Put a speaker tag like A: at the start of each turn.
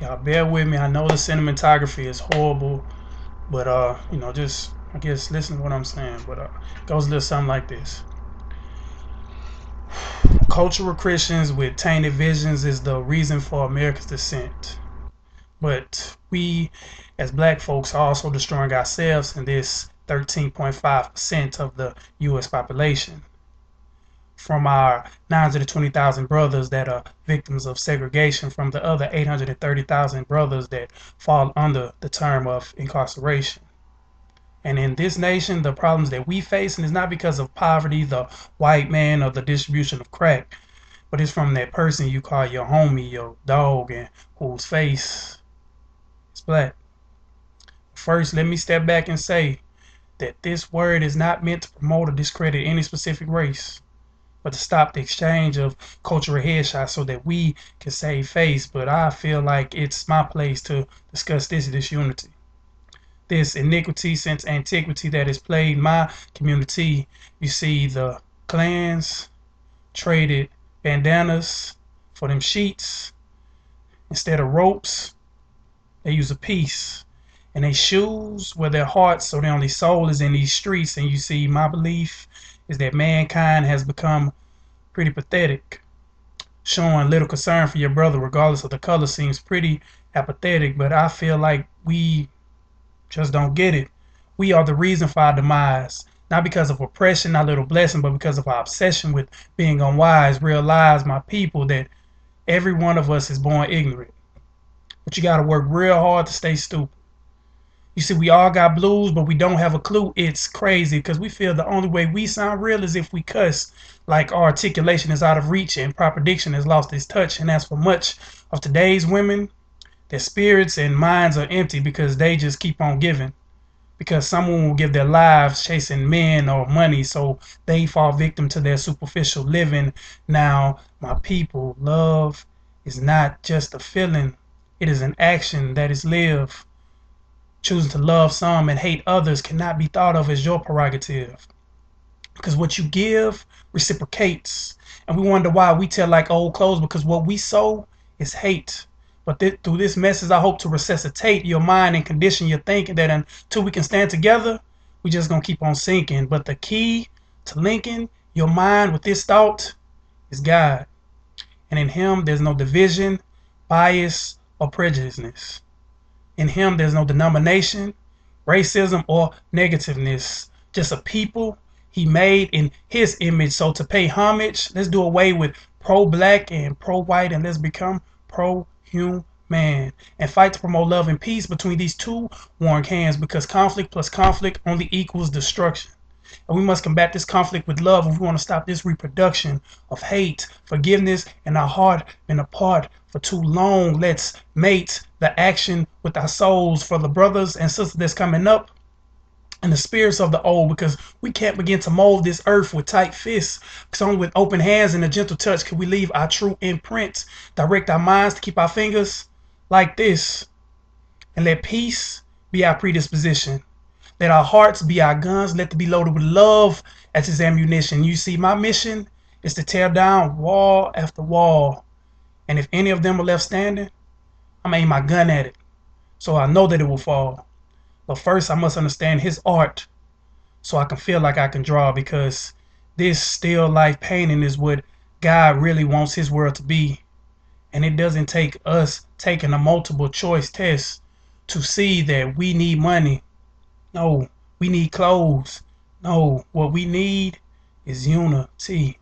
A: Y'all bear with me. I know the cinematography is horrible, but just I guess listen to what I'm saying. But it goes a little something like this. Cultural Christians with tainted visions is the reason for America's descent. But we, as black folks, are also destroying ourselves in this 13.5% of the U.S. population. From our 920,000 brothers that are victims of segregation, from the other 830,000 brothers that fall under the term of incarceration. And in this nation, the problems that we face, and it's not because of poverty, the white man, or the distribution of crack, but it's from that person you call your homie, your dog, and whose face is black. First, let me step back and say that this word is not meant to promote or discredit any specific race, but to stop the exchange of cultural headshots so that we can save face. But I feel like it's my place to discuss this unity. This iniquity since antiquity that has plagued my community. You see, the clans traded bandanas for them sheets. Instead of ropes, they use a piece. And they shoes were their hearts, so their only soul is in these streets. And you see, my belief is that mankind has become pretty pathetic. Showing little concern for your brother, regardless of the color, seems pretty apathetic. But I feel like we just don't get it. We are the reason for our demise. Not because of oppression, our little blessing, but because of our obsession with being unwise. Realize, my people, that every one of us is born ignorant. But you got to work real hard to stay stupid. You see, we all got blues, but we don't have a clue. It's crazy because we feel the only way we sound real is if we cuss. Like our articulation is out of reach and proper diction has lost its touch. And as for much of today's women, their spirits and minds are empty because they just keep on giving. Because someone will give their lives chasing men or money, so they fall victim to their superficial living. Now, my people, love is not just a feeling. It is an action that is lived. Choosing to love some and hate others cannot be thought of as your prerogative. Because what you give reciprocates. And we wonder why we tell like old clothes, because what we sow is hate. But through this message, I hope to resuscitate your mind and condition your thinking that until we can stand together, we just going to keep on sinking. But the key to linking your mind with this thought is God. And in Him, there's no division, bias, or prejudiceness. In Him, there's no denomination, racism, or negativeness. Just a people He made in His image. So to pay homage, let's do away with pro-black and pro-white, and let's become pro-human. And fight to promote love and peace between these two warring hands, because conflict plus conflict only equals destruction. And we must combat this conflict with love if we want to stop this reproduction of hate, forgiveness, and our heart been apart for too long. Let's mate the action with our souls for the brothers and sisters that's coming up and the spirits of the old, because we can't begin to mold this earth with tight fists, because only with open hands and a gentle touch can we leave our true imprint, direct our minds to keep our fingers like this, and let peace be our predisposition. Let our hearts be our guns. Let them be loaded with love as its ammunition. You see, my mission is to tear down wall after wall. And if any of them are left standing, I'm aim my gun at it, so I know that it will fall. But first, I must understand His art so I can feel like I can draw, because this still life painting is what God really wants His world to be. And it doesn't take us taking a multiple choice test to see that we need money. No, we need clothes. No, what we need is unity.